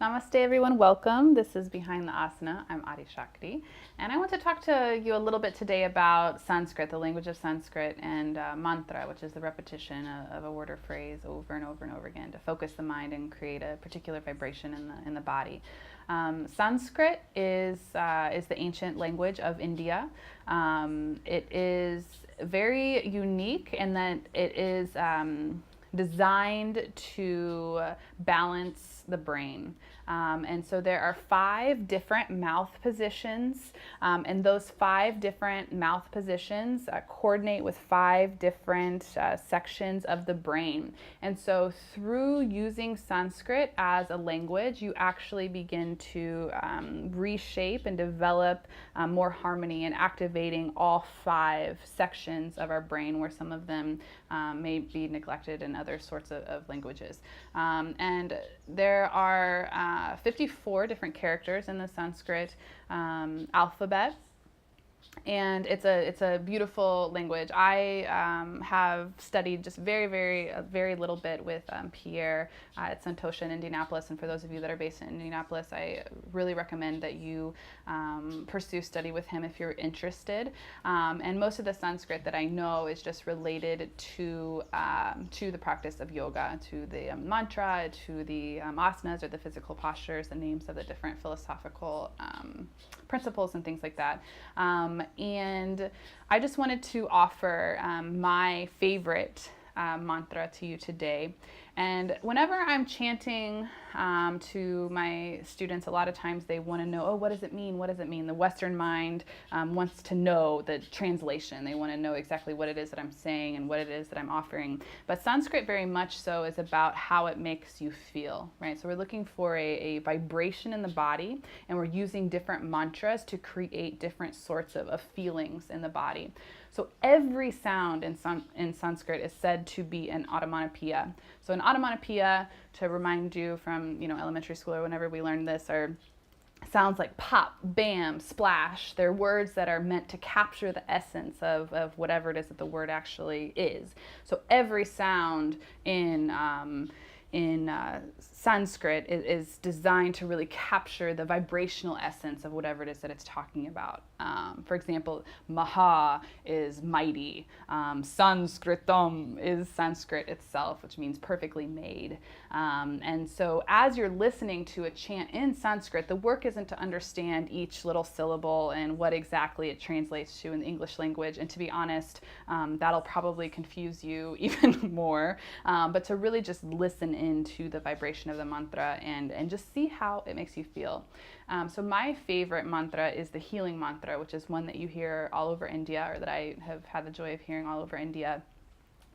Namaste, everyone. Welcome. This is Behind the Asana. I'm Adishakti, and I want to talk to you a little bit today about Sanskrit, the language of Sanskrit, and mantra, which is the repetition of a word or phrase over and over and over again to focus the mind and create a particular vibration in the body. Sanskrit is the ancient language of India. It is very unique in that it is designed to balance the brain. And so there are 5 different mouth positions, and those 5 different mouth positions coordinate with 5 different sections of the brain. And so through using Sanskrit as a language, you actually begin to reshape and develop more harmony and activating all 5 sections of our brain where some of them may be neglected in other sorts of languages. And there are 54 different characters in the Sanskrit alphabet. And it's a beautiful language. I have studied just very little bit with Pierre at Santosha in Indianapolis. And for those of you that are based in Indianapolis, I really recommend that you pursue study with him if you're interested. And most of the Sanskrit that I know is just related to the practice of yoga, to the mantra, to the asanas or the physical postures, the names of the different philosophical principles and things like that. And I just wanted to offer my favorite mantra to you today. And whenever I'm chanting to my students, a lot of times they want to know, oh, what does it mean? What does it mean? The Western mind wants to know the translation. They want to know exactly what it is that I'm saying and what it is that I'm offering. But Sanskrit very much so is about how it makes you feel, right? So we're looking for a vibration in the body, and we're using different mantras to create different sorts of feelings in the body. So every sound in Sanskrit is said to be an automatopoeia. So an automatopoeia, to remind you from elementary school or whenever we learned this, are sounds like pop, bam, splash. They're words that are meant to capture the essence of whatever it is that the word actually is. So every sound in Sanskrit is designed to really capture the vibrational essence of whatever it is that it's talking about. For example, Maha is mighty. Sanskritam is Sanskrit itself, which means perfectly made. And so as you're listening to a chant in Sanskrit, the work isn't to understand each little syllable and what exactly it translates to in the English language. And to be honest, that'll probably confuse you even more. But to really just listen into the vibration of the mantra and just see how it makes you feel. So my favorite mantra is the healing mantra, which is one that you hear all over India, or that I have had the joy of hearing all over India.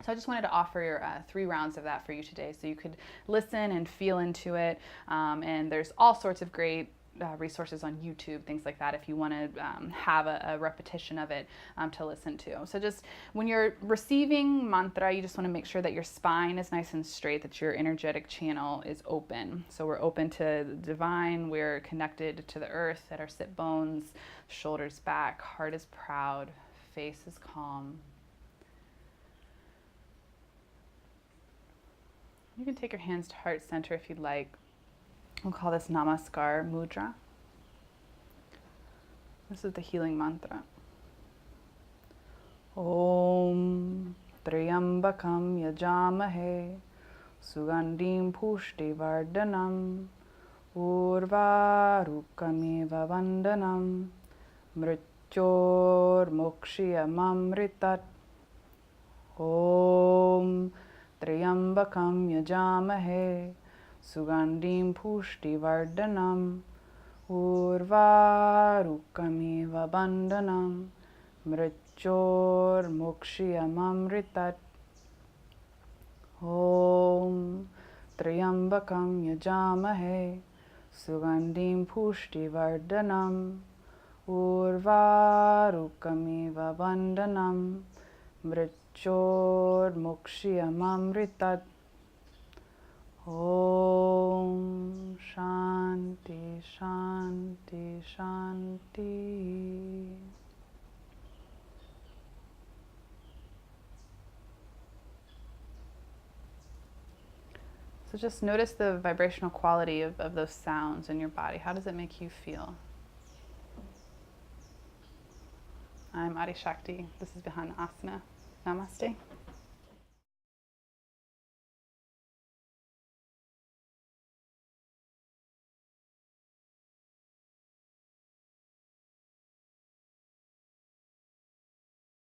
So I just wanted to offer 3 rounds of that for you today, so you could listen and feel into it. And there's all sorts of great resources on YouTube, things like that, if you want to have a repetition of it to listen to. So just when you're receiving mantra, you just want to make sure that your spine is nice and straight, that your energetic channel is open. So we're open to the divine, we're connected to the earth at our sit bones, shoulders back, heart is proud, face is calm. You can take your hands to heart center if you'd like. We'll call this Namaskar Mudra. This is the healing mantra. Om Triambakam Yajamahe Sugandim Pushti Vardhanam Urvarukamiva Vandanam Mrityor Mokshiyamamritat. Om Triambakam Yajamahe Sugandim Pushti Vardhanam Urvarukamiva Bandhanam Mrityor Mokshiyamamritat. Om Triambakam Yajamahe Sugandim Pushti Vardhanam Urvarukamiva Bandhanam Mrityor Mokshiyamamritat. Om Shanti Shanti Shanti. So just notice the vibrational quality of those sounds in your body. How does it make you feel? I'm Adi Shakti. This is Behind the Asana. Namaste.